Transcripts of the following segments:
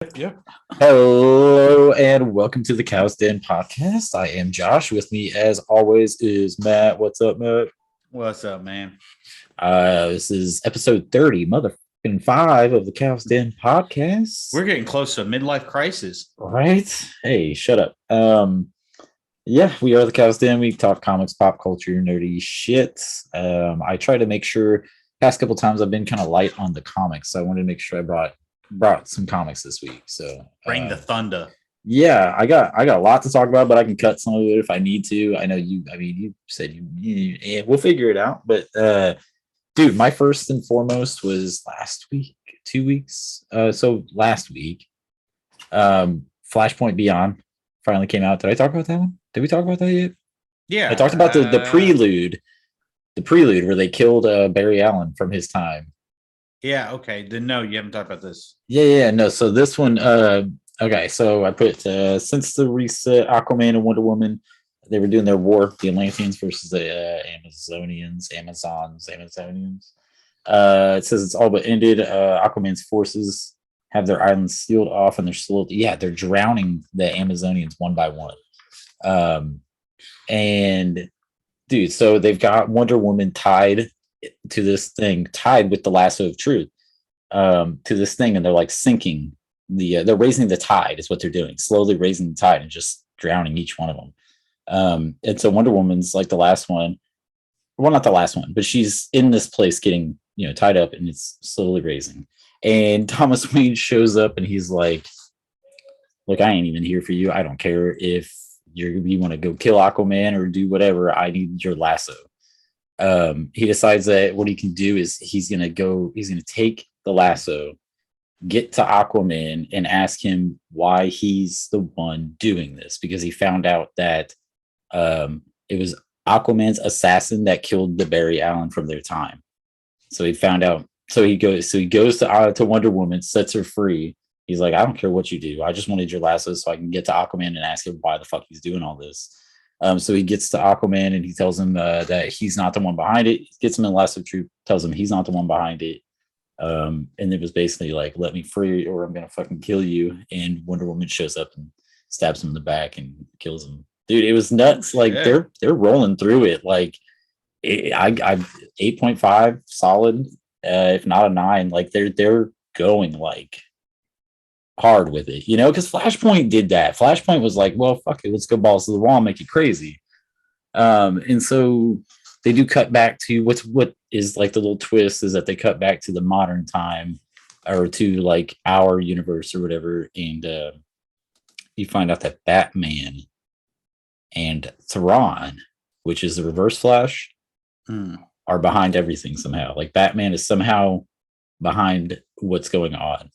Yep. Hello and welcome to the Cows Den podcast. I am Josh. With me, as always, is Matt. What's up, Matt? What's up, man? This is episode 30, motherfucking 5 of the Cows Den podcast. We're getting close to a midlife crisis. Right? Hey, shut up. Yeah, we are the Cows Den. We talk comics, pop culture, nerdy shit. I try to make sure. Past couple times I've been kind of light on the comics, so I wanted to make sure I brought some comics this week. So Bring the thunder. yeah, I got a lot to talk about, but I can cut some of it if I need to. I know you. I mean, you said yeah, we'll figure it out. But dude, my first and foremost was last week, 2 weeks. So last week, Flashpoint Beyond finally came out. Did I talk about that one? Did we talk about that yet? Yeah, I talked about the prelude where they killed Barry Allen from his time. Yeah, okay. Then no, you haven't talked about this. Yeah, no. So this one, okay. So I put since the reset, Aquaman and Wonder Woman, they were doing their war, the Atlanteans versus the Amazonians. It says it's all but ended. Aquaman's forces have their islands sealed off, and they're drowning the Amazonians one by one. And dude, so they've got Wonder Woman tied to this thing, tied with the lasso of truth, to this thing, and they're like sinking they're raising the tide is what they're doing, slowly raising the tide and just drowning each one of them. And so Wonder Woman's like the last one, well, not the last one, but she's in this place getting tied up, and it's slowly raising. And Thomas Wayne shows up, and he's like, look, I ain't even here for you. I don't care if you want to go kill Aquaman or do whatever. I need your lasso. He decides that what he can do is he's gonna take the lasso, get to Aquaman, and ask him why he's the one doing this, because he found out that it was Aquaman's assassin that killed the Barry Allen from their time. So he found out. So he goes to Wonder Woman, sets her free. He's like, I don't care what you do. I just wanted your lasso so I can get to Aquaman and ask him why the fuck he's doing all this. So he gets to Aquaman, and he tells him that he's not the one behind it. He gets him in the lasso of truth, tells him he's not the one behind it. And it was basically like, let me free or I'm going to fucking kill you. And Wonder Woman shows up and stabs him in the back and kills him. Dude, it was nuts. Like they're rolling through it. Like I 8.5 solid, if not a 9. Like they're going like hard with it, because Flashpoint did that. Flashpoint was like, well, fuck it, let's go balls to the wall, make it crazy. And so they do cut back to what is like the little twist is that they cut back to the modern time, or to like our universe or whatever, and you find out that Batman and Theron, which is the Reverse Flash, are behind everything somehow. Like Batman is somehow behind what's going on.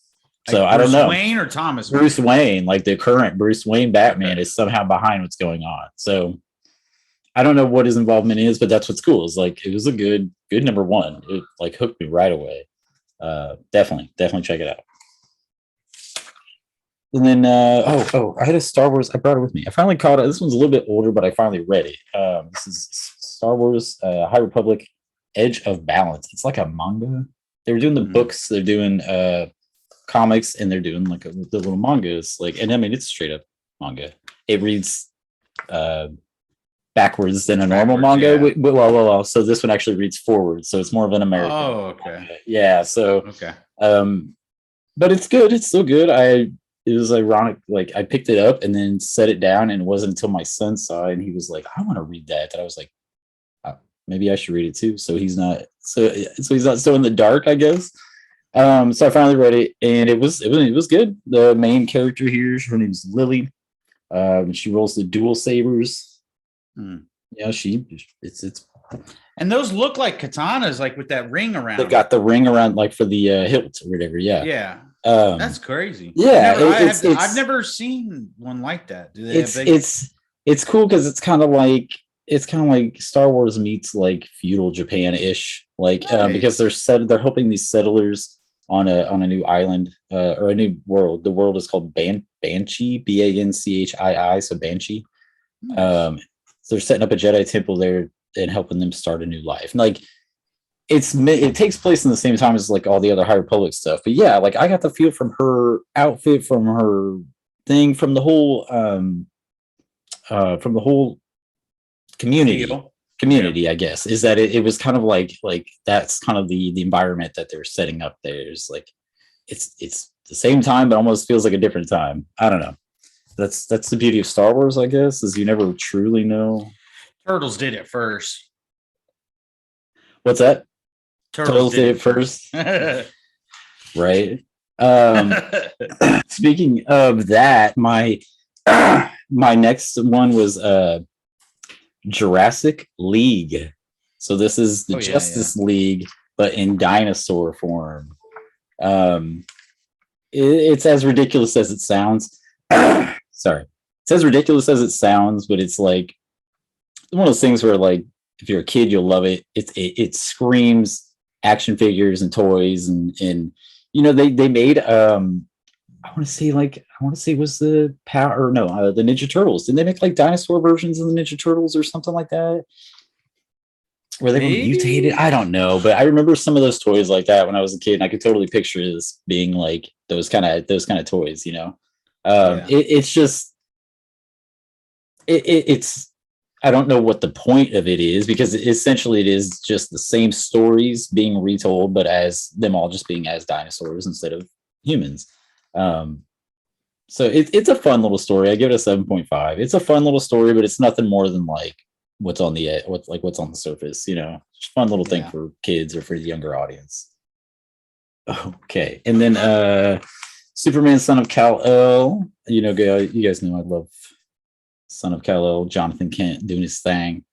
So like I don't know. Bruce Wayne or Thomas Bruce Wayne, like the current Bruce Wayne Batman, is somehow behind what's going on. So I don't know what his involvement is, but that's what's cool. It's like it was a good number one. It like hooked me right away. Definitely check it out. And then I had a Star Wars. I brought it with me. I finally caught it. This one's a little bit older, but I finally read it. This is Star Wars High Republic Edge of Balance. It's like a manga. They were doing the books. They're doing comics, and they're doing like the little mangas. Like, and I mean, it's straight up manga. It reads backwards than a normal manga. Yeah. Well. So this one actually reads forward. So it's more of an American. Oh, okay. Manga. Yeah. So okay. But it's good. It's still good. It was ironic. Like I picked it up and then set it down, and it wasn't until my son saw it and he was like, I want to read that. I was like, maybe I should read it too. So he's not he's not so in the dark, I guess. So I finally read it, and it was good. The main character here, her name's Lily. She rolls the dual sabers. Yeah, it's and those look like katanas, like with that ring around. They've got the ring around, like for the hilt or whatever. Yeah. That's crazy. Yeah, I've never seen one like that. Do they it's cool because it's kind of like Star Wars meets like feudal Japan-ish, like because they're helping these settlers on a new island or a new world. The world is called Banshee, Banchii, so Banshee. So they're setting up a Jedi temple there and helping them start a new life. And like it takes place in the same time as like all the other High Republic stuff. But yeah, like I got the feel from her outfit, from her thing, from the whole Feel. community, I guess, is that it was kind of like that's kind of the environment that they're setting up there. It's like it's the same time, but almost feels like a different time. I don't know. That's the beauty of Star Wars, I guess, is you never truly know. Turtles did it first. What's that? Turtles did it first. Right. Speaking of that, my next one was Jurassic League. So this is the Justice League, but in dinosaur form. It's as ridiculous as it sounds. Sorry. It's as ridiculous as it sounds, but it's like one of those things where, like, if you're a kid, you'll love it. It screams action figures and toys, and you know, they made I want to say was the power or no the Ninja Turtles. Didn't they make like dinosaur versions of the Ninja Turtles or something like that? Where they were mutated? I don't know, but I remember some of those toys like that when I was a kid, and I could totally picture this being like those kind of toys, you know. It's just it's I don't know what the point of it is, because essentially it is just the same stories being retold, but as them all just being as dinosaurs instead of humans. So it's a fun little story. I give it a 7.5. It's a fun little story, but it's nothing more than like what's on the surface, you know. Just fun little thing for kids or for the younger audience. Okay, and then Superman, Son of Kal-El. You know, you guys know I love Son of Kal-El, Jonathan Kent doing his thing.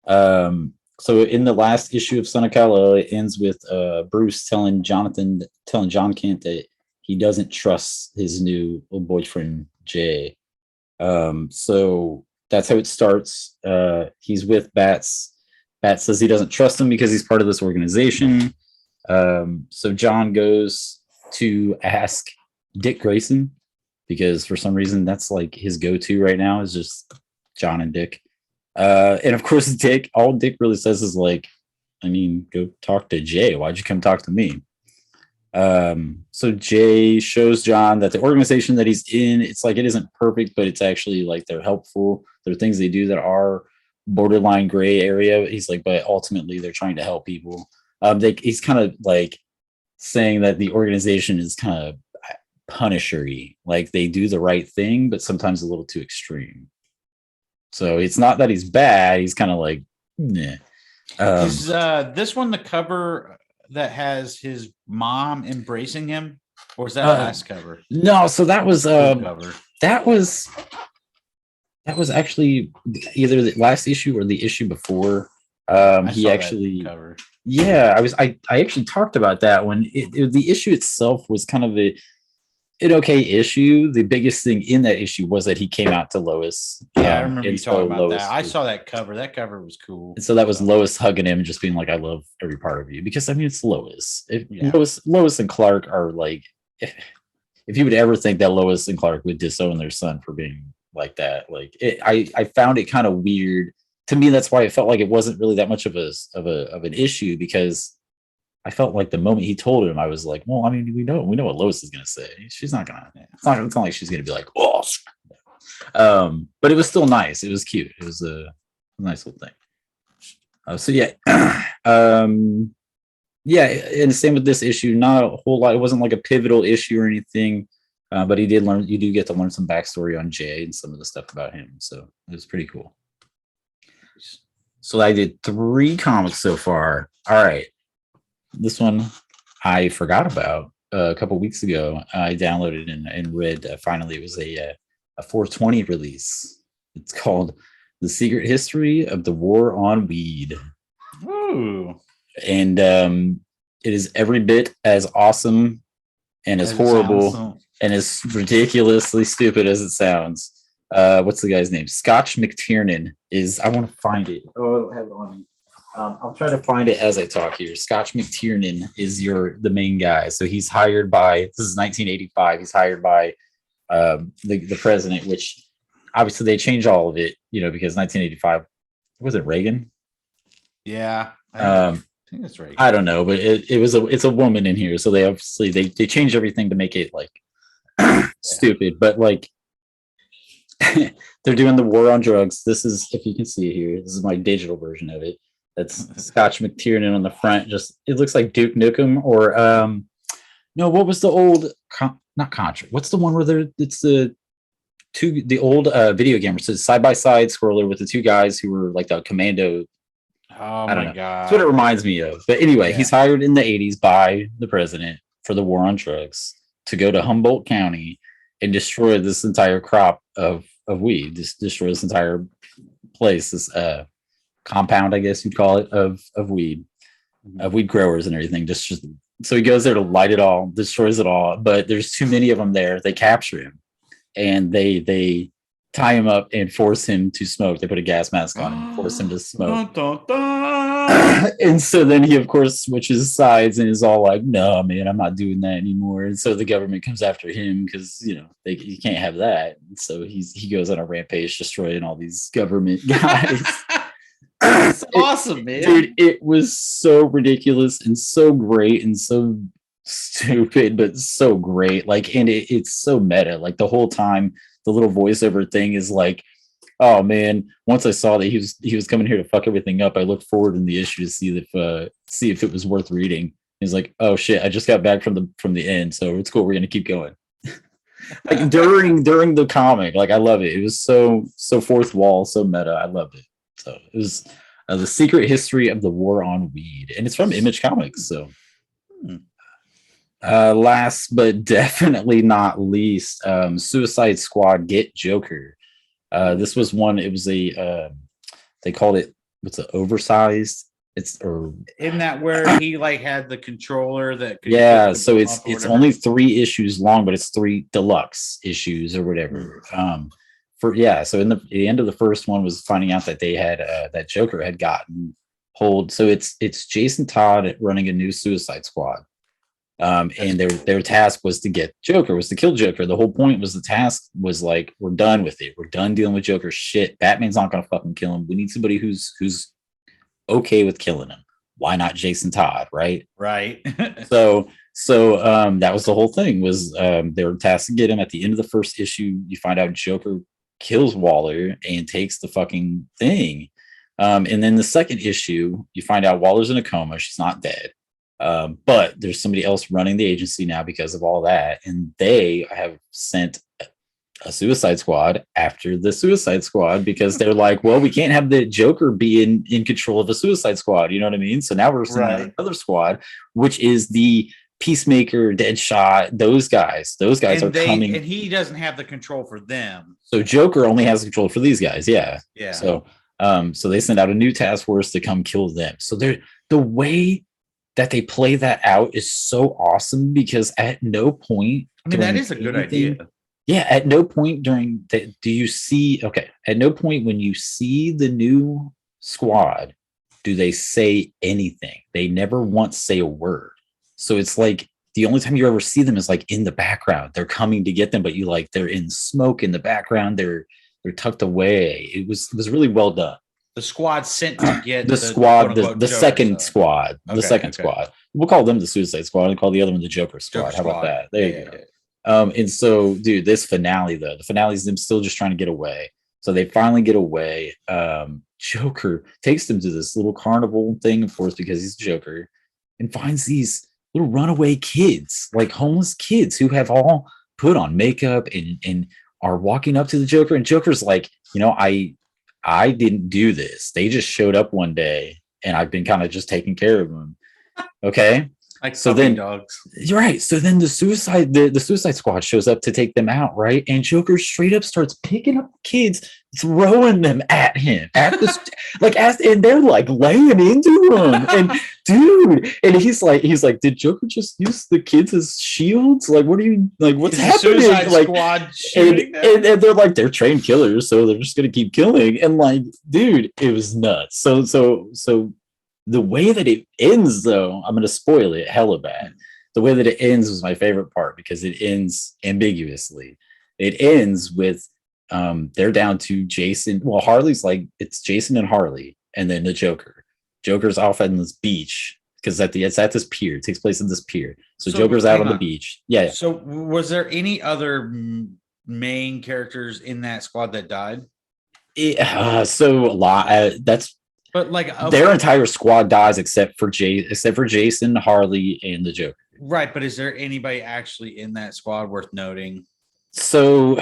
So in the last issue of Son of Kal-El, it ends with Bruce telling John Kent that he doesn't trust his new boyfriend Jay. So that's how it starts. He's with Bats. Bats says he doesn't trust him because he's part of this organization. So John goes to ask Dick Grayson, because for some reason that's like his go-to right now is just John and Dick. And of course, all Dick really says is like, I mean, go talk to Jay. Why'd you come talk to me? So Jay shows John that the organization that he's in, it's like, it isn't perfect, but it's actually like they're helpful. There are things they do that are borderline gray area. He's like, but ultimately they're trying to help people. He's kind of like saying that the organization is kind of punishery, like they do the right thing, but sometimes a little too extreme. So it's not that he's bad. He's kind of like, nah. Is this one the cover that has his mom embracing him, or is that last cover? No, so that was cover. that was actually either the last issue or the issue before. He actually cover. Yeah, I actually talked about that when the issue itself was kind of an okay issue. The biggest thing in that issue was that he came out to Lois. Yeah, I remember you talking about that. I saw that cover. That cover was cool. And so that was Lois hugging him and just being like, "I love every part of you," because I mean, it's Lois. Lois and Clark are like, if you would ever think that Lois and Clark would disown their son for being like that, like I found it kind of weird. To me, that's why it felt like it wasn't really that much of an issue, because I felt like the moment he told him, I was like, well, I mean, we know what Lois is gonna say. She's not gonna. It's not like she's gonna be like, oh. But it was still nice. It was cute. It was a nice little thing. So yeah, yeah, and same with this issue. Not a whole lot. It wasn't like a pivotal issue or anything, but you do get to learn some backstory on Jay and some of the stuff about him. So it was pretty cool. So I did 3 comics so far. All right. This one I forgot about a couple weeks ago. I downloaded and read. Finally, it was a 420 release. It's called The Secret History of the War on Weed. Ooh. And it is every bit as awesome and as horrible and as ridiculously stupid as it sounds. What's the guy's name? Scotch McTiernan is. I want to find it. Oh, I don't have it on me. I'll try to find it as I talk here. Scotch McTiernan is the main guy. So he's hired by. This is 1985. He's hired by the president, which obviously they changed all of it, you know, because 1985 was it Reagan? Yeah. think that's right. I don't know, but it's a woman in here, so they obviously they change everything to make it like stupid, but like they're doing the war on drugs. This is, if you can see it here, this is my digital version of it. That's Scotch McTiernan on the front. Just it looks like Duke Nukem or no, what was the old not Contra? What's the one where it's the old video game? It's a side by side scroller with the two guys who were like the commando. Oh I don't my know. god, That's what it reminds me of. But anyway, he's hired in the 80s by the president for the war on drugs to go to Humboldt County and destroy this entire crop of weed. Just destroy this entire place, this compound, I guess you'd call it, of weed, of weed growers and everything. Just so he goes there to light it all, destroys it all. But there's too many of them there. They capture him and they tie him up and force him to smoke. They put a gas mask on him and force him to smoke. And so then he, of course, switches sides and is all like, no, man, I'm not doing that anymore. And so the government comes after him because, you know, you can't have that. And so he goes on a rampage destroying all these government guys. That's awesome, man. Dude, it was so ridiculous and so great and so stupid, but so great. Like, and it's so meta. Like the whole time, the little voiceover thing is like, oh man, once I saw that he was coming here to fuck everything up, I looked forward in the issue to see if it was worth reading. He's like, oh shit, I just got back from the end, so it's cool. We're gonna keep going. Like during the comic, like I love it. It was so fourth wall, so meta. I loved it. So it was The Secret History of the War on Weed, and it's from Image Comics. So. Last but definitely not least, Suicide Squad Get Joker. This was one. It was a they called it oversized. Isn't that where he like had the controller that could so it's only 3 issues long, but it's 3 deluxe issues or whatever. So in the end of the first one was finding out that they had that Joker had gotten hold. So it's Jason Todd running a new Suicide Squad. And their task was to get Joker, was to kill Joker. The whole point was the task was like, we're done with it. We're done dealing with Joker shit. Batman's not gonna fucking kill him. We need somebody who's okay with killing him. Why not Jason Todd, right? Right. so that was the whole thing, was they were tasked to get him. At the end of the first issue, you find out Joker kills Waller and takes the fucking thing. And then the second issue, you find out Waller's in a coma. She's not dead. But there's somebody else running the agency now because of all that, and they have sent a Suicide Squad after the Suicide Squad because they're like, well, we can't have the Joker be in control of a Suicide Squad, you know what I mean? So now we're sending another squad, which is the Peacemaker, Deadshot, those guys are coming, and he doesn't have the control for them. So Joker only has control for these guys. Yeah. So they send out a new task force to come kill them. So the way that they play that out is so awesome, because at no point, I mean, that is a good idea. Yeah, at no point during at no point when you see the new squad do they say anything. They never once say a word. So it's like the only time you ever see them is like in the background. They're coming to get them, but they're in smoke in the background. They're tucked away. It was really well done. The squad sent to get the squad, the second squad, the second squad. We'll call them the Suicide Squad and call the other one the Joker Squad. How about that? There you go. And so, dude, this finale though, the finale is them still just trying to get away. So they finally get away. Joker takes them to this little carnival thing, of course, because he's Joker, and finds these little runaway kids, like homeless kids who have all put on makeup and are walking up to the Joker. And Joker's like, I didn't do this. They just showed up one day and I've been kind of just taking care of them. Okay. Like so then dogs. You're right. So then the Suicide Squad shows up to take them out, right? And Joker straight up starts picking up kids, throwing them at him at the and they're like laying into him. And dude, and he's like, did Joker just use the kids as shields? Like, what are you like? What's happening? Squad shooting and they're like, they're trained killers, so they're just gonna keep killing. And like, dude, it was nuts. So the way that it ends, though, I'm going to spoil it hella bad. The way that it ends was my favorite part, because it ends ambiguously. It ends with they're down to Jason. Well, Harley's like, it's Jason and Harley, and then the Joker. Joker's off on this beach because it's at this pier. It takes place at this pier. So So, Joker's out hang on the on. beach. Yeah. So was there any other main characters in that squad that died? So a lot. That's But like their entire squad dies except for Jason, Harley, and the Joker. right, but is there anybody actually in that squad worth noting? So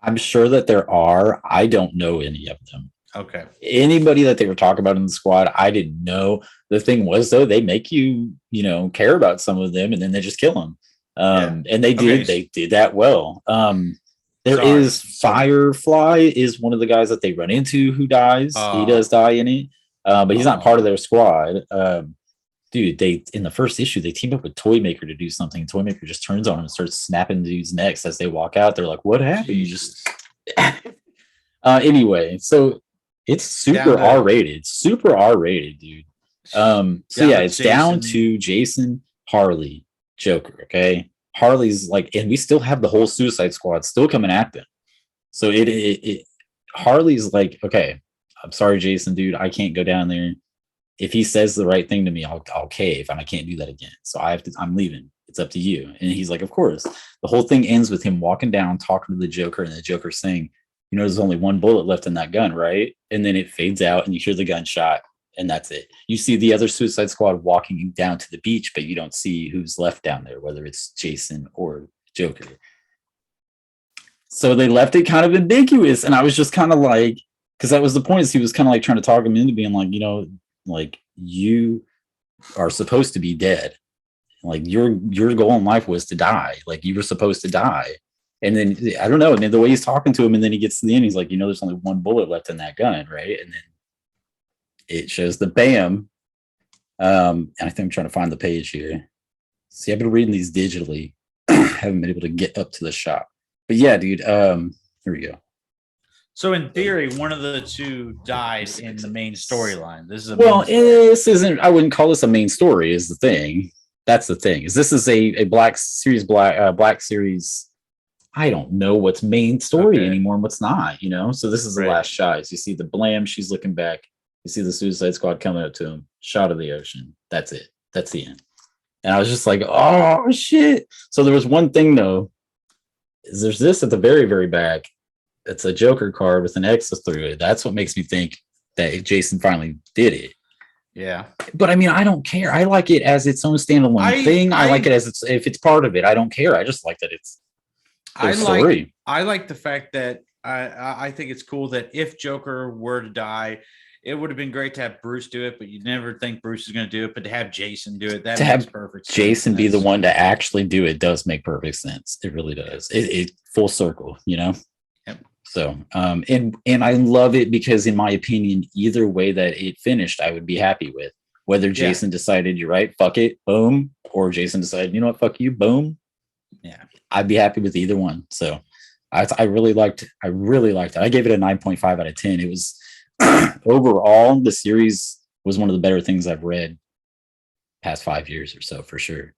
I'm sure that there are. I don't know any of them. Okay. Anybody that they were talking about in the squad, I didn't know. The thing was, though, they make you, care about some of them, and then they just kill them. And they did. They did that well. There is Firefly is one of the guys that they run into who dies. He does die in it, but he's not part of their squad. Dude, they in the first issue they teamed up with Toymaker to do something. Toymaker just turns on him and starts snapping dudes' necks as they walk out. They're like, "What happened?" You just anyway. So it's super R-rated, dude. It's down to Jason, Harley, Joker. Okay, Harley's like, and we still have the whole Suicide Squad still coming at them. So Harley's like, okay, I'm sorry, Jason, dude, I can't go down there. If he says the right thing to me, I'll cave, and I can't do that again. So I'm leaving. It's up to you. And he's like, of course. The whole thing ends with him walking down, talking to the Joker, and the Joker saying, there's only one bullet left in that gun, right? And then it fades out, and you hear the gunshot, and that's it. You see the other Suicide Squad walking down to the beach, but you don't see who's left down there, whether it's Jason or Joker. So they left it kind of ambiguous, and I was just kind of like, because that was the point, is he was kind of like trying to talk him into being like, like, you are supposed to be dead. Like, your goal in life was to die. Like, you were supposed to die. And then I don't know. And then the way he's talking to him, and then he gets to the end, he's like, there's only one bullet left in that gun, right? And then it shows the bam. And I think I'm trying to find the page here. See, I've been reading these digitally. Haven't been able to get up to the shop. But yeah, dude. Here we go. So in theory, one of the two died in the main storyline. This isn't. I wouldn't call this a main story. Is the thing. That's the thing. This is a Black Series. I don't know what's main story anymore and what's not. So this is the last shot. You see the blam. She's looking back. You see the Suicide Squad coming up to him. Shot of the ocean. That's it. That's the end. And I was just like, oh shit. So there was one thing though. There's this at the very, very back. It's a Joker card with an X through it. That's what makes me think that Jason finally did it. Yeah. But I mean, I don't care. I like it as its own standalone thing. I like it as if it's part of it. I don't care. I just like that it's story. I like the fact that I think it's cool that if Joker were to die, it would have been great to have Bruce do it, but you never think Bruce is going to do it. But to have Jason do it, that makes perfect sense. Jason be the one to actually do it does make perfect sense. It really does. It full circle, Yep. So, and I love it because, in my opinion, either way that it finished, I would be happy with. Whether Jason decided, you're right, fuck it, boom, or Jason decided, you know what, fuck you, boom. Yeah, I'd be happy with either one. So, I really liked it. I gave it a 9.5 out of 10. It was overall, the series was one of the better things I've read past 5 years or so, for sure.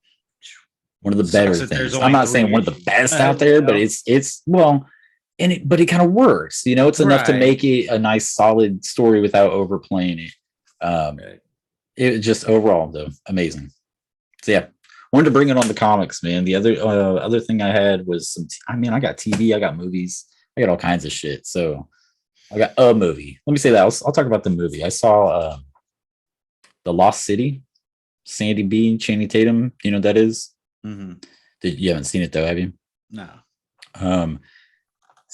One of the better things. I'm not saying one of the best out there, but it's well. But it kind of works, it's enough to make it a nice solid story without overplaying it. It just overall though, amazing. So yeah, wanted to bring it on the comics, man. The other thing I had was I got TV, I got movies, I got all kinds of shit. So I got a movie. Let me say that. I'll talk about the movie. I saw The Lost City, Sandy B, Channing Tatum. You know what that is? Mm-hmm. You haven't seen it though, have you? No.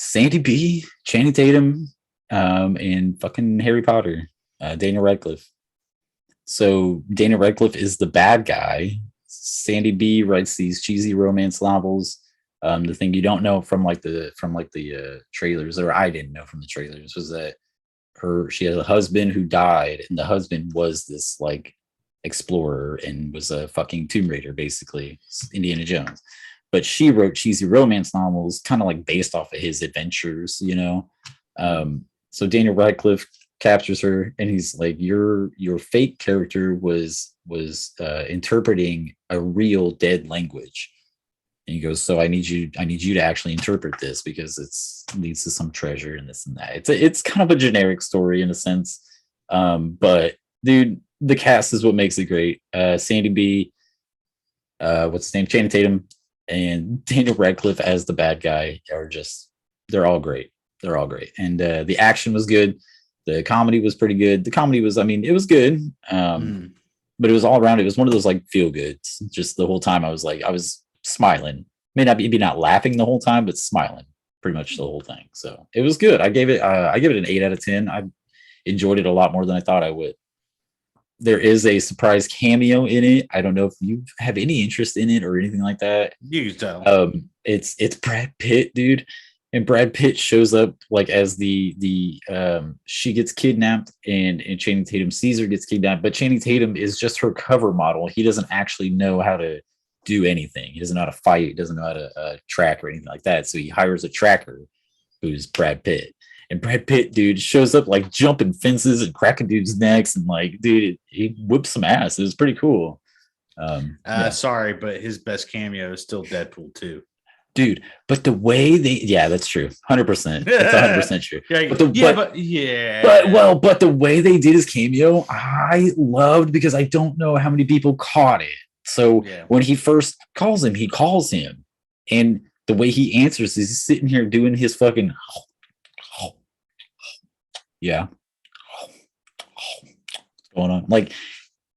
Sandy B, Channing Tatum, and fucking Harry Potter, Daniel Radcliffe. So Daniel Radcliffe is the bad guy. Sandy B writes these cheesy romance novels. The thing you don't know from the trailers, or I didn't know from the trailers, was that she has a husband who died, and the husband was this like explorer and was a fucking Tomb Raider, basically Indiana Jones. But she wrote cheesy romance novels, kind of like based off of his adventures, So Daniel Radcliffe captures her, and he's like, "Your fake character was interpreting a real dead language." And he goes, "So I need you to actually interpret this because it leads to some treasure and this and that." It's kind of a generic story in a sense. But dude, the cast is what makes it great. Sandy B, what's his name? Channing Tatum and Daniel Radcliffe as the bad guy are just, they're all great. They're all great. And the action was good. The comedy was pretty good. The comedy was, I mean, it was good. But it was all around. It was one of those like feel goods. Just the whole time I was smiling. May not be not laughing the whole time, but smiling pretty much the whole thing. So it was good. I gave it an 8 out of 10. I enjoyed it a lot more than I thought I would. There is a surprise cameo in it. I don't know if you have any interest in it or anything like that. You tell. It's Brad Pitt, dude. And Brad Pitt shows up like as the she gets kidnapped and Channing Tatum Caesar gets kidnapped, but Channing Tatum is just her cover model. He doesn't actually know how to do anything. He doesn't know how to fight. He doesn't know how to track or anything like that. So he hires a tracker who's Brad Pitt. And Brad Pitt, dude, shows up like jumping fences and cracking dudes' necks and like, dude, he whips some ass. It was pretty cool. Sorry, but his best cameo is still Deadpool 2. Dude, but the way that's true. 100%. That's 100% true. But the way they did his cameo, I loved because I don't know how many people caught it. So when he first calls him, he calls him. And the way he answers is he's sitting here doing his fucking going on like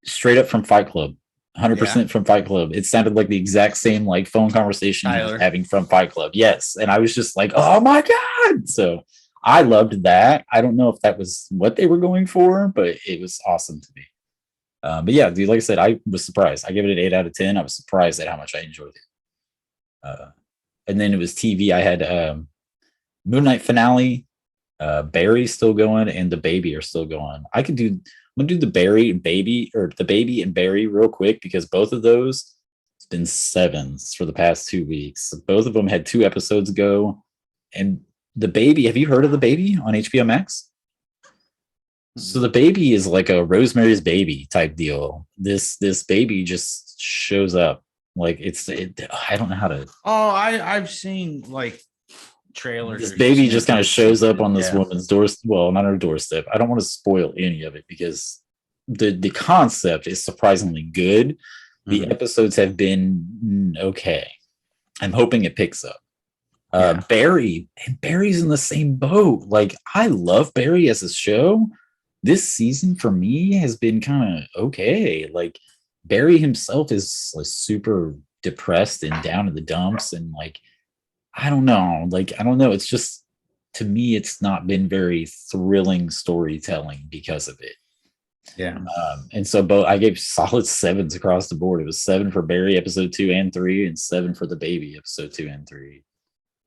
straight up from Fight Club. 100% from Fight Club. It sounded like the exact same like phone conversation he was having from Fight Club. Yes. And I was just like, oh my God. So I loved that. I don't know if that was what they were going for, but it was awesome to me. But yeah, dude, like I said, I was surprised. I gave it an 8 out of 10. I was surprised at how much I enjoyed it. And then it was TV. I had Moon Knight finale, Barry's still going, and The Baby are still going. I'm gonna do the Barry and Baby, or the Baby and Barry real quick because both of those it's been 7s for the past 2 weeks. Both of them had 2 episodes ago. And The Baby, have you heard of The Baby on HBO Max? So The Baby is like a Rosemary's Baby type deal. This baby just shows up. Like I don't know how to. Oh, I've seen like trailers. This baby just kind of shows up on this woman's doorstep. Well, not her doorstep. I don't want to spoil any of it because the concept is surprisingly good. The episodes have been okay. I'm hoping it picks up. Barry's in the same boat. Like I love Barry as a show. This season for me has been kind of okay. Like Barry himself is like super depressed and down in the dumps and like I don't know. It's just, to me, it's not been very thrilling storytelling because of it. Yeah. And so I gave solid 7s across the board. It was 7 for Barry episode 2 and 3 and 7 for The Baby episode 2 and 3.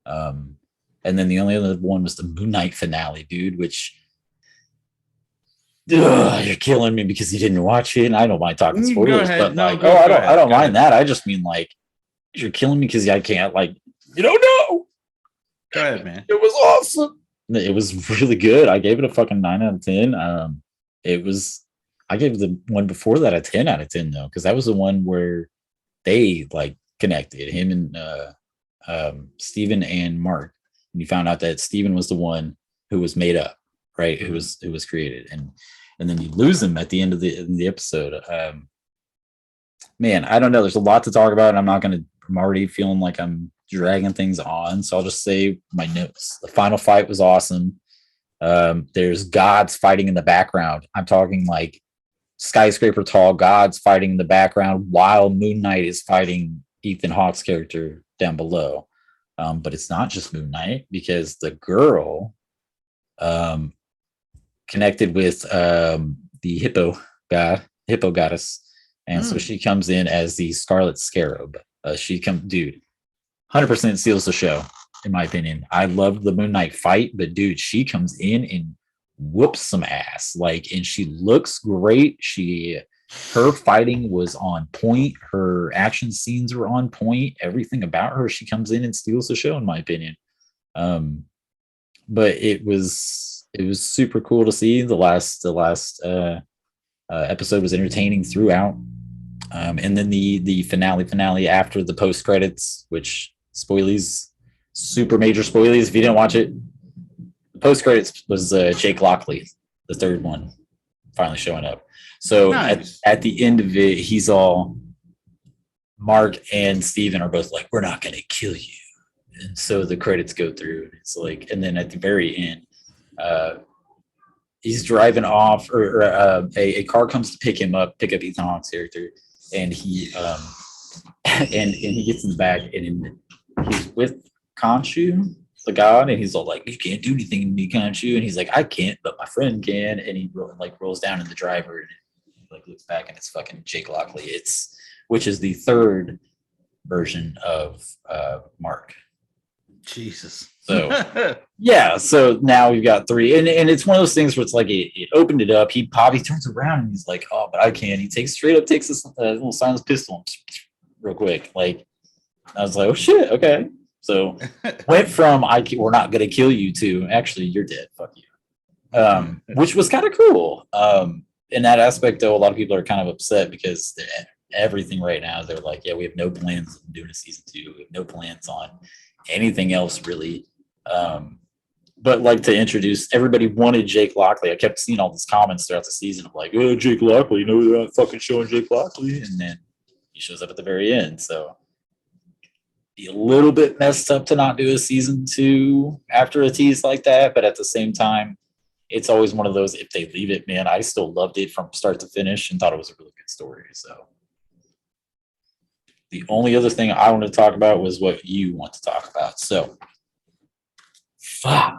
And then the only other one was the Moon Knight finale, dude, which you're killing me because you didn't watch it. And I don't mind talking spoilers, but I don't mind that. I just mean like, you're killing me because I can't like, you don't know. Go ahead, man. It was awesome. It was really good. I gave it a fucking 9 out of 10. I gave the one before that a 10 out of 10 though, because that was the one where they like connected him and Steven and Mark. And you found out that Steven was the one who was made up, right? Who was created, and then you lose him at the end of the episode. Man, I don't know. There's a lot to talk about, and I'm already feeling like I'm dragging things on, so I'll just say my notes. The final fight was awesome. There's gods fighting in the background. I'm talking like skyscraper tall gods fighting in the background while Moon Knight is fighting Ethan Hawke's character down below. But it's not just Moon Knight because the girl connected with the hippo goddess, and so she comes in as the Scarlet Scarab. Dude, 100% seals the show, in my opinion. I loved the Moon Knight fight, but dude, she comes in and whoops some ass. Like, and she looks great. Her fighting was on point. Her action scenes were on point. Everything about her, she comes in and steals the show, in my opinion. But it was super cool to see. The last episode was entertaining throughout. And then the finale after the post credits, which spoilies, super major spoilies. If you didn't watch it, the post credits was Jake Lockley, the third one. finally showing up. So Nice. at the end of it, he's all, Mark and Steven are both like, we're not going to kill you. And so the credits go through. And it's like, and then at the very end, he's driving off, or a car comes to pick up Ethan Hawke's character, and he and he gets in the back, and he's with Khonshu, the god, and he's all like, "You can't do anything to me, Khonshu," and he's like, "I can't, but my friend can," and he rolls down in the driver, and like looks back, and it's fucking Jake Lockley. Which is the third version of Mark. Jesus. So yeah, so now we've got three, and it's one of those things where it's like it opened it up. He turns around and he's like, "Oh, but I can't." He takes this little silenced pistol real quick. Like, I was like, "Oh shit, okay." So went from we're not gonna kill you to actually you're dead. Fuck you, which was kind of cool. In that aspect, though, a lot of people are kind of upset because everything right now they're like, "Yeah, we have no plans on doing a season 2. We have no plans on anything else really." But like, to introduce, everybody wanted Jake Lockley. I kept seeing all these comments throughout the season of like, "Oh, Jake Lockley, you know, they're not fucking showing Jake Lockley," and then he shows up at the very end. So be a little bit messed up to not do a season 2 after a tease like that, but at the same time, it's always one of those, if they leave it, man, I still loved it from start to finish and thought it was a really good story. So the only other thing I want to talk about was what you want to talk about. So fuck.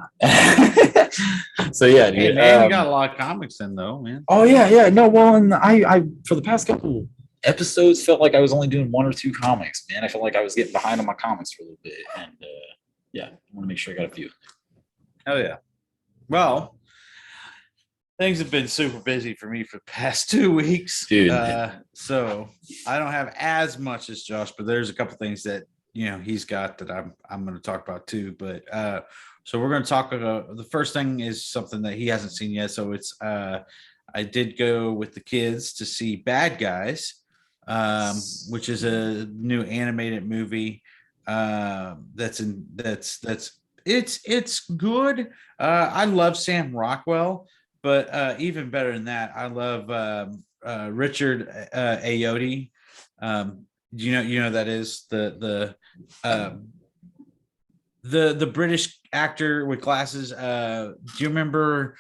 So yeah, dude. Hey, man, you got a lot of comics in though, man. Oh yeah. No, well, and I for the past couple episodes felt like I was only doing 1 or 2 comics, man. I felt like I was getting behind on my comics for a little bit. And yeah, I want to make sure I got a few. Oh yeah. Well, things have been super busy for me for the past 2 weeks, dude. So I don't have as much as Josh, but there's a couple things that he's got that I'm going to talk about too. But so we're going to talk about, the first thing is something that he hasn't seen yet. So it's I did go with the kids to see Bad Guys, which is a new animated movie. It's good. I love Sam Rockwell. But even better than that, I love Richard Ayoade. You know that is the British actor with glasses. Do you remember?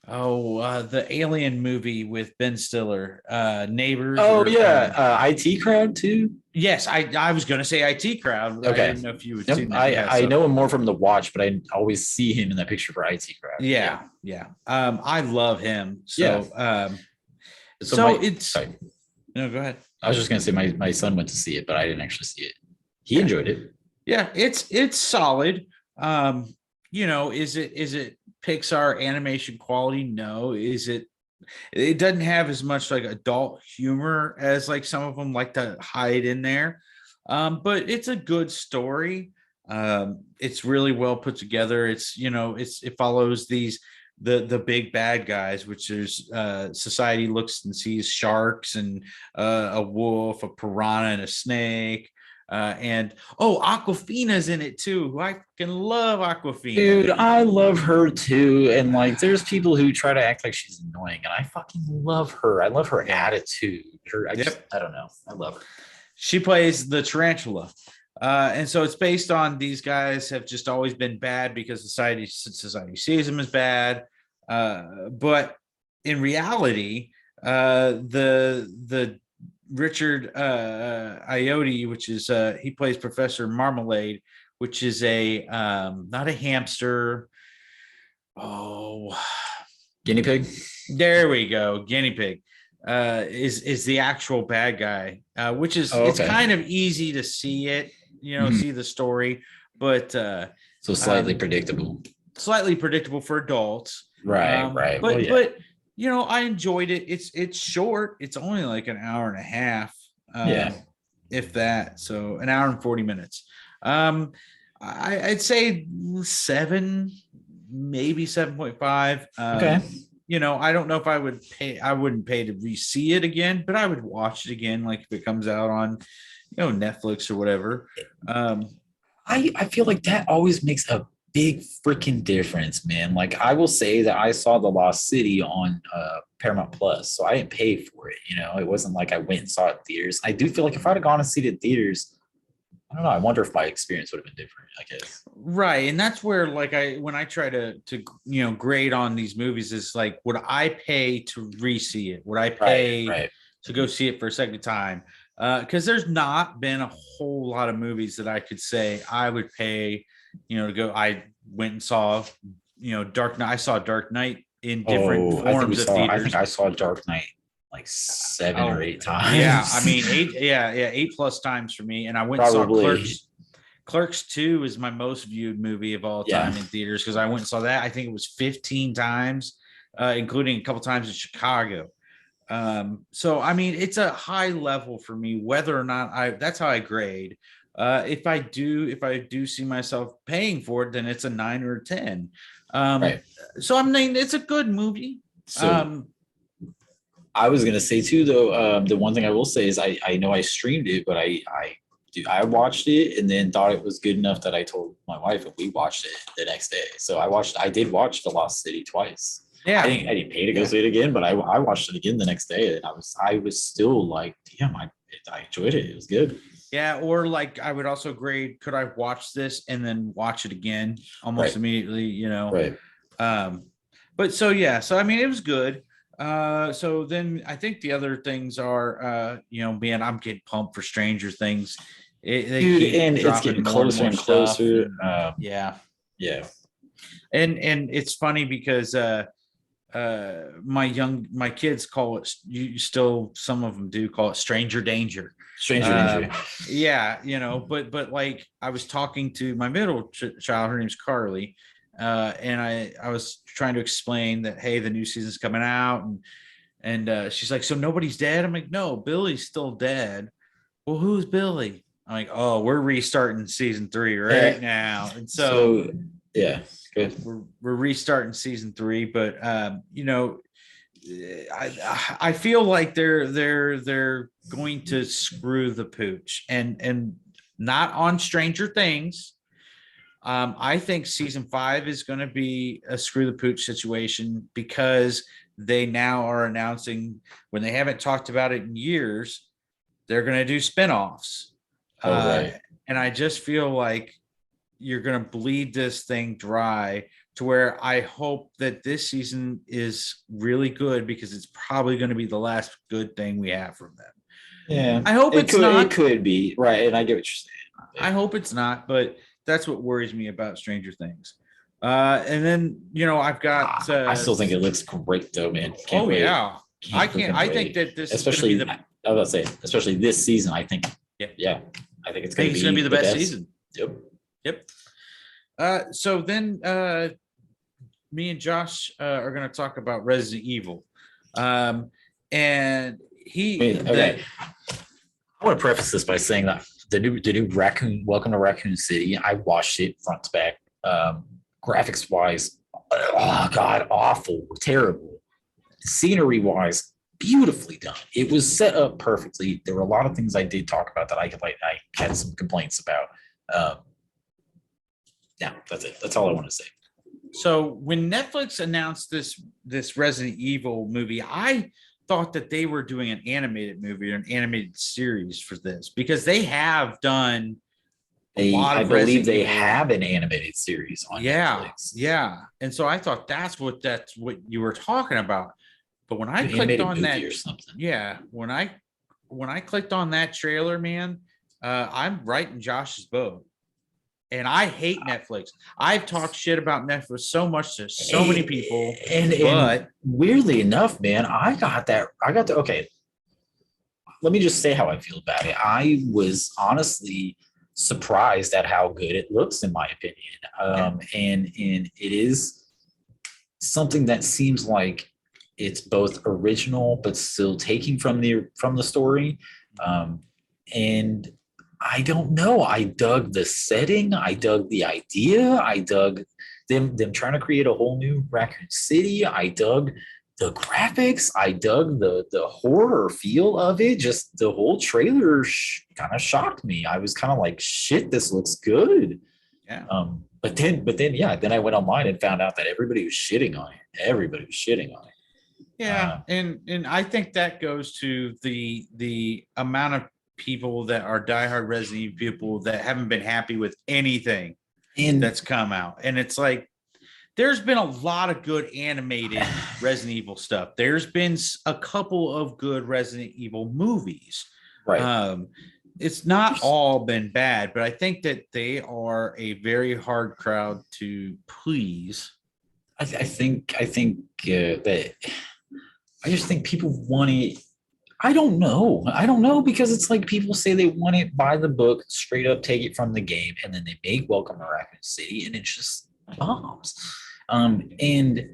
The Alien movie with Ben Stiller, Neighbors. IT Crowd too. Yes, I was going to say IT Crowd. Okay. I didn't know if you would see that. I know him more from The Watch, but I always see him in that picture for IT Crowd. Yeah. I love him. So, no, go ahead. I was just going to say my son went to see it, but I didn't actually see it. He enjoyed it. Yeah, it's solid. Is it Pixar animation quality? No. It doesn't have as much like adult humor as like some of them like to hide in there. But it's a good story. It's really well put together. It follows the big bad guys, which is society looks and sees sharks and a wolf, a piranha, and a snake. And Aquafina's in it too. I fucking love Aquafina. Dude, I love her too. And like, there's people who try to act like she's annoying, and I fucking love her. I love her attitude. I don't know. I love her. She plays the tarantula. And so it's based on these guys have just always been bad because society sees them as bad. But in reality, the Richard Ayoade, which is he plays Professor Marmalade, which is a not a hamster. Guinea pig. There we go. Guinea pig is the actual bad guy, which is it's kind of easy to see it, see the story, but so slightly predictable. Slightly predictable for adults. Right. But I enjoyed it. It's short. It's only like an hour and a half. If that. So an hour and 40 minutes. I'd say 7, maybe 7.5. Okay. I don't know if I would pay. I wouldn't pay to re-see it again, but I would watch it again, like if it comes out on, Netflix or whatever. I feel like that always makes a big freaking difference, man. Like, I will say that I saw The Lost City on Paramount Plus, so I didn't pay for it. It wasn't like I went and saw it in theaters. I do feel like if I'd have gone and seen it in theaters, I don't know. I wonder if my experience would have been different, I guess. Right. And that's where, like, when I try to grade on these movies, is like, would I pay to re-see it? Would I pay Right. to go see it for a second time? Because there's not been a whole lot of movies that I could say I would pay, to go. I went and saw, Dark Knight. I saw Dark Knight in different forms of theaters. I think I saw Dark Knight like 7 or 8 times. Yeah, I mean 8+ times for me. And I went and saw Clerks. Clerks 2 is my most viewed movie of all time in theaters, because I went and saw that. I think it was 15 times, including a couple times in Chicago. So I mean, it's a high level for me, whether or not that's how I grade. If I do see myself paying for it, then it's a 9 or a 10. So I'm saying it's a good movie. So I was gonna say too, though, the one thing I will say is I know I streamed it, but I watched it and then thought it was good enough that I told my wife, and we watched it the next day. So I did watch The Lost City twice. Yeah, I didn't pay to go see it again, but I watched it again the next day, and I was still like, damn, I enjoyed it. It was good. Yeah, or like I would also grade, could I watch this and then watch it again almost immediately, Right. But so I mean, it was good. So then I think the other things are, man, I'm getting pumped for Stranger Things. Dude, and it's getting closer and closer. Yeah. And it's funny because my kids call it, some of them do call it Stranger Danger. Yeah, but like I was talking to my middle child, her name's Carly, and I was trying to explain that, hey, the new season's coming out, and she's like, so nobody's dead? I'm like, no, Billy's still dead. Well, who's Billy? I'm like, oh, we're restarting season 3 right now. And so yeah, good. We're restarting season 3, but I feel like they're going to screw the pooch, and not on Stranger Things. I think season 5 is going to be a screw the pooch situation, because they now are announcing, when they haven't talked about it in years, they're going to do spinoffs. Right. And I just feel like you're going to bleed this thing dry, to where I hope that this season is really good, because it's probably going to be the last good thing we have from them. Yeah, I hope it's not. It could be, right, and I get what you're saying. I hope it's not, but that's what worries me about Stranger Things. And then I've got. I still think it looks great, though, man. Can't wait. Yeah, I think that this, especially is I was about to say, especially this season. I think. Yeah. I think it's going to be the best season. Yep. So then, me and Josh are going to talk about Resident Evil, and okay. I want to preface this by saying that the new Welcome to Raccoon City, I watched it front to back. Graphics wise, oh god, awful, terrible. Scenery wise, beautifully done. It was set up perfectly. There were a lot of things I did talk about that I had some complaints about. Yeah, that's it. That's all I want to say. So when Netflix announced this Resident Evil movie, I thought that they were doing an animated movie or an animated series for this, because they have done I believe they have an animated series on Netflix. Yeah. And so I thought that's what you were talking about. But when I clicked on that, or something. Yeah, when I clicked on that trailer, man, I'm right in Josh's boat. And I hate Netflix. I've talked shit about Netflix so much to so many people. And weirdly enough, man, okay. Let me just say how I feel about it. I was honestly surprised at how good it looks, in my opinion. And it is something that seems like it's both original but still taking from the story. And I don't know. I dug the setting. I dug the idea. I dug them trying to create a whole new Raccoon City. I dug the graphics. I dug the horror feel of it. Just the whole trailer kind of shocked me. I was kind of like, shit, this looks good. Yeah. But then I went online and found out that everybody was shitting on it. Yeah, and I think that goes to the amount of people that are diehard Resident Evil people that haven't been happy with anything And that's come out, and it's like there's been a lot of good animated Resident Evil stuff. There's been a couple of good Resident Evil movies. right. It's not all been bad, but I think that they are a very hard crowd to please. I think that I just think people want it. I don't know. I don't know because it's like people say they want it by the book, straight up take it from the game, and then they make Welcome to Raccoon City, and it's just bombs. And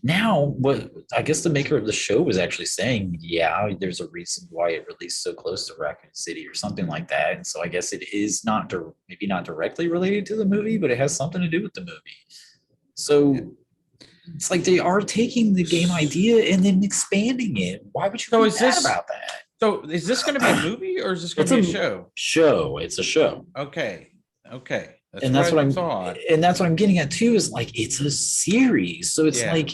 now, what I guess the maker of the show was actually saying, yeah, there's a reason why it released so close to Raccoon City or something like that. And so I guess it is not maybe not directly related to the movie, but it has something to do with the movie. So it's like they are taking the game idea and then expanding it. Why would you So be is mad this about that? so is this going to be a movie or is this going It's to be a a show? Show. It's a show. Okay. And that's what I I'm thought. and that's what I'm getting at too, is like it's a series. So it's Yeah. like,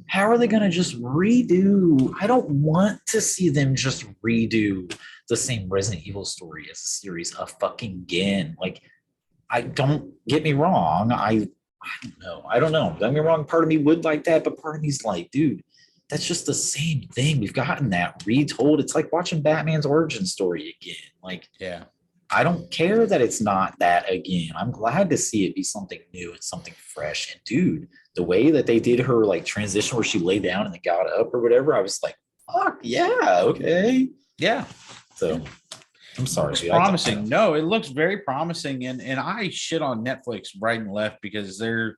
how are they gonna just redo? I don't want to see them just redo the same Resident Evil story as a series a fucking again. Like, I don't get me wrong. I don't know. I don't know. Don't get me wrong. Part of me would like that, but part of me's like, dude, that's just the same thing. We've gotten that retold. It's like watching Batman's origin story again. Like, Yeah. I don't care that it's not that again. I'm glad to see it be something new and something fresh. And dude, the way that they did her like transition where she lay down and then got up or whatever, I was like, fuck yeah, okay. Yeah. So I'm sorry. It's dude. promising. No, it looks very promising. And I shit on Netflix right and left because they're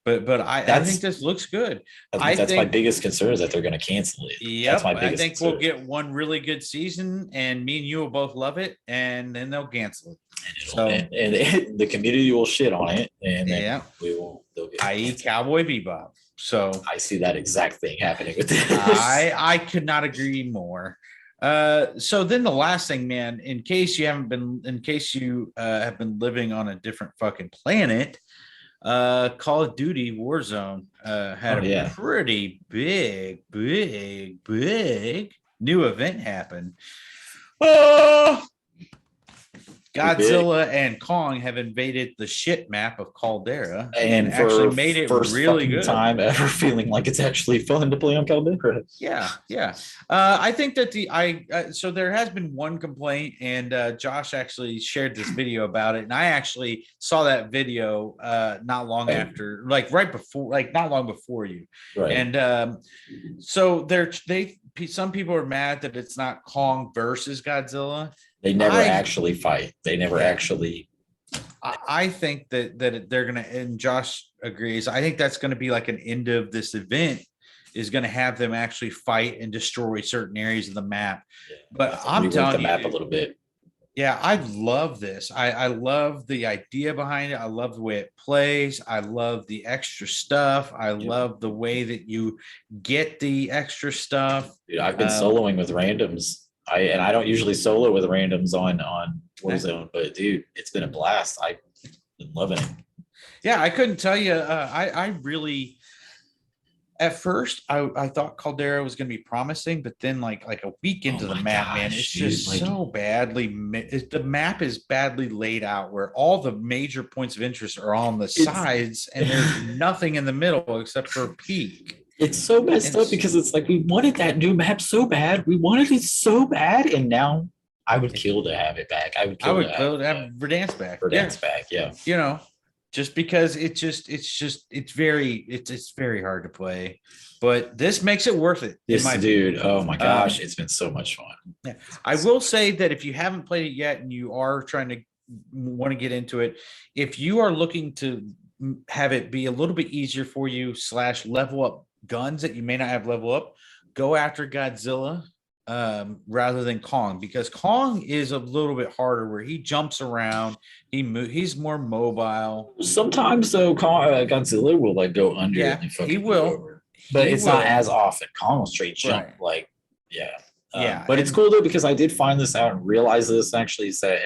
but I think this looks good. I think that's my biggest concern is that they're going to cancel it. Yep, That's my biggest I think concern. we'll get one really good season, and me and you will both love it, and then they'll cancel it. So, and the community will shit on it, and then yeah, they'll get i.e. canceled. Cowboy Bebop. So I see that exact thing happening with this. I could not agree more. So then the last thing, man, in case you have been living on a different fucking planet, Call of Duty Warzone had a pretty big new event happen. Oh, Godzilla and Kong have invaded the shit map of Caldera and actually made it really good. Time ever feeling like it's actually fun to play on Caldera. Yeah. I think that so there has been one complaint, and Josh actually shared this video about it, and I actually saw that video not long after, like right before, like not long before you. Right. And so some people are mad that it's not Kong versus Godzilla. They never actually fight. They never actually. I think that they're gonna, and Josh agrees. I think that's gonna be like an end of this event, is gonna have them actually fight and destroy certain areas of the map. Yeah, but I'm telling you, the map a little bit. Yeah, I love this. I love the idea behind it. I love the way it plays. I love the extra stuff. I love the way that you get the extra stuff. Dude, I've been soloing with randoms. I don't usually solo with randoms on Warzone, but dude, it's been a blast. I've been loving it. Yeah, I couldn't tell you. I really, at first, I thought Caldera was going to be promising, but then like a week into the map, man, it's just so badly. The map is badly laid out where all the major points of interest are on the sides, and there's nothing in the middle except for a peak. It's so messed up because it's like we wanted that new map so bad. We wanted it so bad, and now I would kill to have it back. I would kill to have Verdansk back. Verdansk back, yeah. You know, just because it's very hard to play, but this makes it worth it. This dude, oh my gosh, it's been so much fun. Yeah, I will say that if you haven't played it yet and you are trying to want to get into it, if you are looking to have it be a little bit easier for you / level up guns that you may not have level up, go after Godzilla rather than Kong, because Kong is a little bit harder where he jumps around, he's more mobile. Sometimes though, Godzilla will like go under. Yeah, and he will, over. But it's not as often. Kong will straight jump, right. But it's cool though, because I did find this out and realize this actually, is that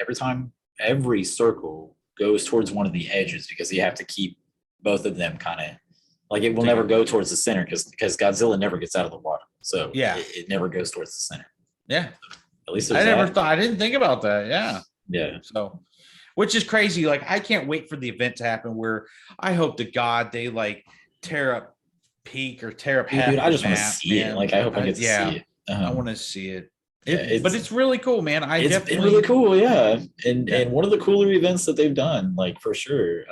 every circle goes towards one of the edges, because you have to keep both of them kind of Like it will never go towards the center because Godzilla never gets out of the water. So it never goes towards the center. Yeah. At least I didn't think about that. Yeah. Yeah. So, which is crazy. Like, I can't wait for the event to happen where I hope to God they like tear up Peak or tear up half. Dude, I just want to see it. Like, I hope I get to see it. I want to see it. But it's really cool, man. It's been really cool, yeah. And one of the cooler events that they've done, like for sure.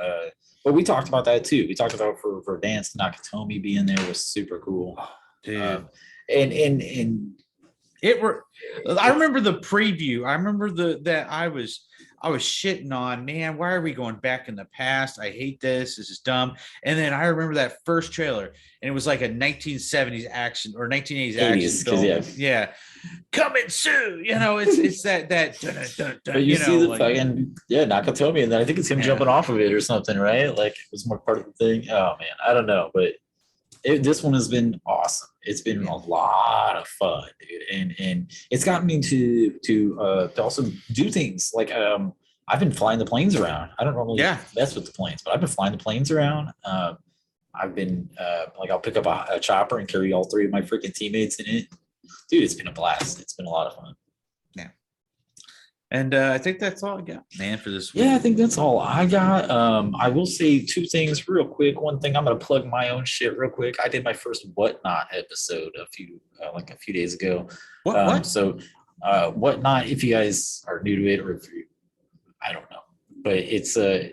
But we talked about that too. We talked about for Dance Nakatomi being there was super cool, dude. And I remember the preview. I remember that I was shitting on, man, why are we going back in the past? I hate this. This is dumb. And then I remember that first trailer, and it was like a 1970s action or 1980s action film. Yeah. Coming soon. You know, it's that but you see the fucking Nakatomi, and then I think it's him jumping off of it or something, right? Like it was more part of the thing. Oh man, I don't know, but this one has been awesome. It's been a lot of fun, dude, and it's gotten me to also do things like I've been flying the planes around. I don't normally mess with the planes, but I've been flying the planes around. I've been like I'll pick up a chopper and carry all three of my freaking teammates in it. Dude, it's been a blast. It's been a lot of fun. Yeah. And I think that's all I got, man, for this week. Yeah, I think that's all I got. I will say two things real quick. One thing, I'm gonna plug my own shit real quick. I did my first Whatnot episode a few days ago. What? So Whatnot, if you guys are new to it, or if you, I don't know, but it's a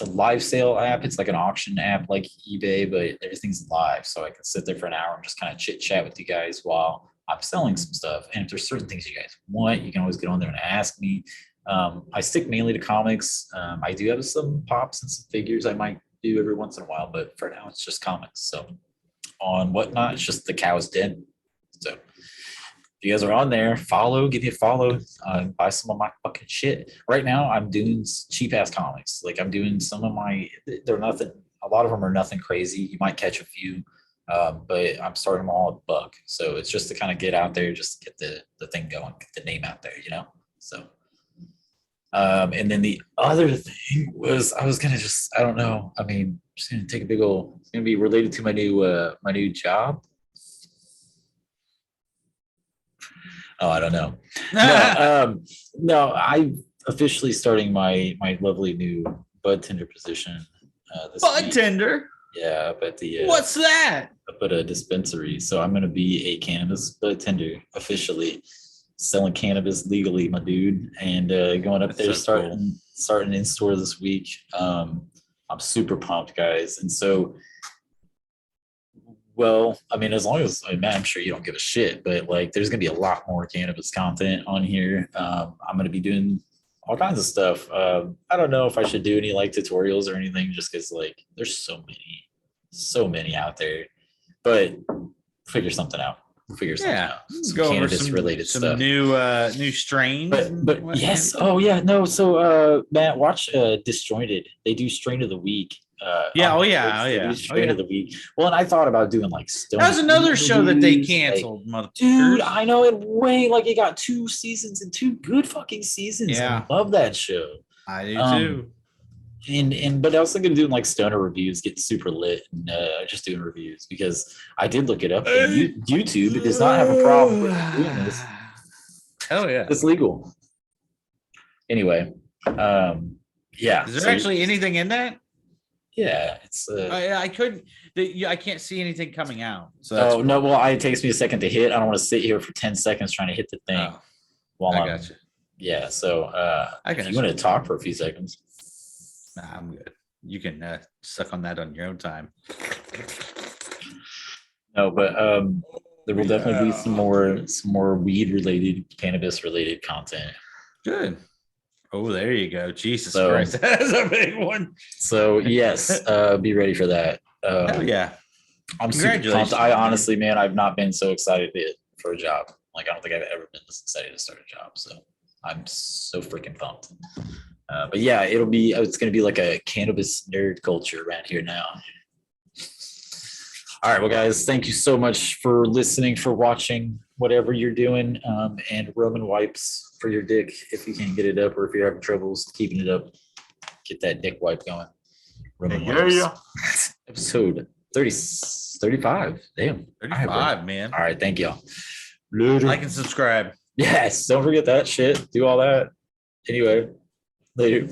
live sale app. It's like an auction app like eBay, but everything's live. So I can sit there for an hour and just kind of chit chat with you guys while I'm selling some stuff. And if there's certain things you guys want, you can always get on there and ask me. I stick mainly to comics. I do have some pops and some figures I might do every once in a while, but for now it's just comics. So on Whatnot, it's just The Cow's Dead. So if you guys are on there, give me a follow, buy some of my fucking shit. Right now, I'm doing cheap ass comics. Like I'm doing some of they're nothing. A lot of them are nothing crazy. You might catch a few, but I'm starting them all at $1. So it's just to kind of get out there, just to get the thing going, get the name out there, you know? So, and then the other thing was I was going to I don't know. I mean, just going to take it's going to be related to my new job. Oh, I don't know. No, I'm officially starting my lovely new bud tender position. Bud week. tender? Yeah, up at the. What's that? Up at a dispensary. So I'm going to be a cannabis bud tender officially, selling cannabis legally, my dude, and going up there starting in store this week. I'm super pumped, guys, and so. Well, I mean, as long as I'm sure you don't give a shit, but like, there's gonna be a lot more cannabis content on here. I'm gonna be doing all kinds of stuff. I don't know if I should do any like tutorials or anything, just because like there's so many out there. But figure something out. We'll figure something out. Some go cannabis over related stuff. New strains. But yes. Oh yeah. No. So Matt, watch Disjointed. They do strain of the week. Strain of the week. Well, and I thought about doing like Stone. That was another show that they canceled, like, dude. I know it got 2 seasons and 2 good fucking seasons. Yeah, I love that show. I do too. But I was thinking of doing like stoner reviews, getting super lit, and just doing reviews because I did look it up. And YouTube does not have a problem with doing this. Hell yeah, it's legal. Anyway, yeah. Is there actually anything in that? Yeah, it's. I couldn't. I can't see anything coming out. So no. Well, it takes me a second to hit. I don't want to sit here for 10 seconds trying to hit the thing. While I got you. Yeah. So if you want to talk for a few seconds. Nah, I'm good. You can suck on that on your own time. No, but there will definitely be some more weed related, cannabis related content. Good. Oh, there you go. Jesus Christ. That's a big one. So yes, be ready for that. Hell yeah. I'm super pumped. I honestly, man, I've not been so excited for a job. Like I don't think I've ever been this excited to start a job. So I'm so freaking pumped. But yeah, it's going to be like a cannabis nerd culture around here now. All right, well, guys, thank you so much for listening, for watching, whatever you're doing, and Roman wipes for your dick if you can't get it up, or if you're having troubles keeping it up, get that dick wipe going. Roman wipes. Episode 30, 35. Damn. All right, 35, man. all right, thank y'all. Later. Like and subscribe. Yes, don't forget that shit. Do all that. Anyway, later.